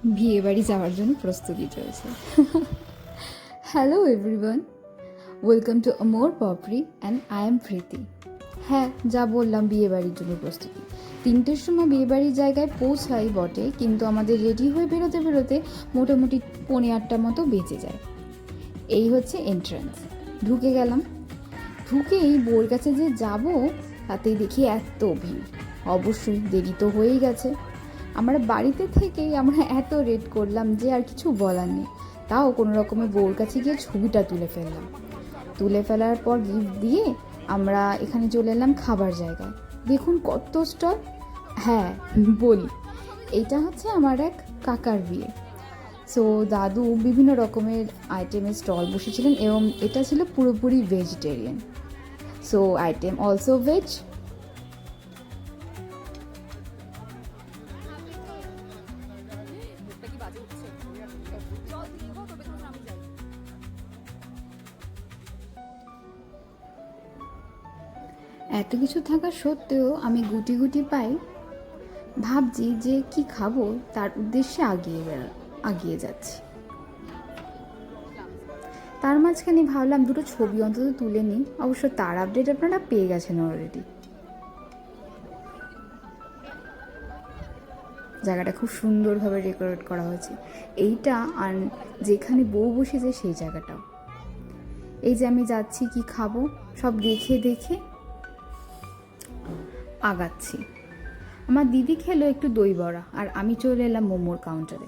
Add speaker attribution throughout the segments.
Speaker 1: বিয়ে বাড়ি যাওয়ার জন্য প্রস্তুতি চলছে। Hello everyone, welcome to Amor Popri and I am Preeti. হ্যাঁ, যা বললাম, বিয়ে বাড়ির জন্য প্রস্তুতি। 3টের সময় বিয়ে বাড়ির জায়গায় পৌঁছাই বটে, কিন্তু আমাদের রেডি হয়ে বেরোতে বেরোতে মোটামুটি 8:45 মতো বেঁচে যায়। এই হচ্ছে এন্ট্রান্স। ঢুকে গেলাম। ঢুকেই বউর কাছে যে যাব, তাতেই দেখি এত ভিড়। অবশ্যই দেরি তো হয়েই গেছে। আমরা বাড়িতে থেকেই আমরা এত রেট করলাম যে আর কিছু বলার নেই। তাও কোনো রকমের বউর কাছে গিয়ে ছবিটা তুলে ফেললাম। তুলে ফেলার পর গিফট দিয়ে আমরা এখানে চলে এলাম খাবার জায়গায়। দেখুন কত স্টল। হ্যাঁ, বলি, এইটা হচ্ছে আমার এক কাকার বিয়ে। সো দাদু বিভিন্ন রকমের আইটেমের স্টল বসেছিলেন এবং এটা ছিল পুরোপুরি vegetarian. So item also veg. এত কিছু থাকা সত্ত্বেও আমি গুটি গুটি পাই ভাবছি যে কি খাবো, তার উদ্দেশ্যে আগিয়ে যাচ্ছি। তার মাঝখানে ভাবলাম দুটো ছবি অন্তত তুলে নিই। অবশ্য তার আপডেট আপনারা পেয়ে গেছেন অলরেডি। জায়গাটা খুব সুন্দরভাবে ডেকোরেট করা হয়েছে। এইটা আর যেখানে বউ বসেছে সেই জায়গাটাও। এই যে আমি যাচ্ছি কি খাবো সব দেখে দেখে আগাচ্ছি। আমার দিদি খেলো একটু দই বড়া, আর আমি চলে এলাম মোমোর কাউন্টারে।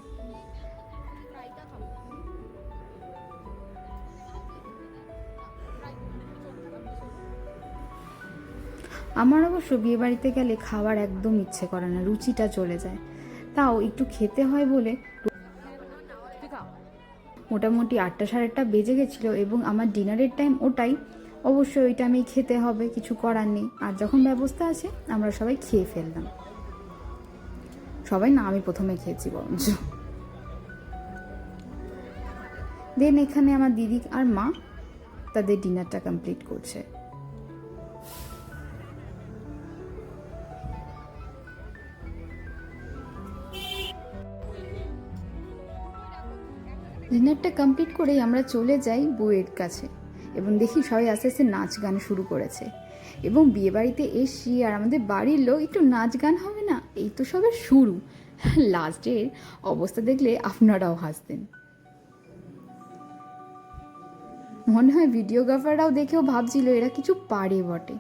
Speaker 1: আমার অবশ্য বিয়ে বাড়িতে গেলে খাওয়ার একদম ইচ্ছে করে না, রুচিটা চলে যায়। তাও একটু খেতে হয় বলে মোটামুটি 8টা 8:30 বেজে গেছিলো এবং আমার ডিনারের টাইম ওটাই। অবশ্যই ওইটা আমি খেতে হবে, কিছু করার নেই। আর যখন ব্যবস্থা আছে আমরা সবাই খেয়ে ফেললাম। সবাই না, আমি প্রথমে খেয়েছি বরঞ্চ। দেন এখানে আমার দিদি আর মা তাদের ডিনারটা কমপ্লিট করছে। ডিনারটা কমপ্লিট করেই আমরা চলে যাই বউয়ের কাছে এবং দেখি সবাই আস্তে আস্তে নাচ গান শুরু করেছে। এবং বিয়েবাড়িতে এসছি আর আমাদের বাড়ির লোক, একটু নাচ গান হবে না? এই তো সবে শুরু। লাস্টের অবস্থা দেখলে আপনারাও হাসতেন। মনে হয় ভিডিওগ্রাফাররাও দেখেও ভাবছিল এরা কিছু পারে বটে।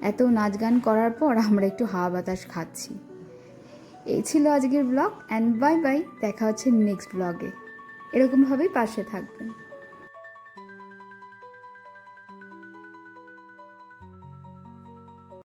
Speaker 1: এত নাচ গান করার পর আমরা একটু হাওয়া বাতাস খাচ্ছি। এই ছিল আজকের ব্লগ, অ্যান্ড বাই বাই। দেখা হচ্ছে নেক্সট ব্লগে। এরকমভাবেই পাশে থাকবেন।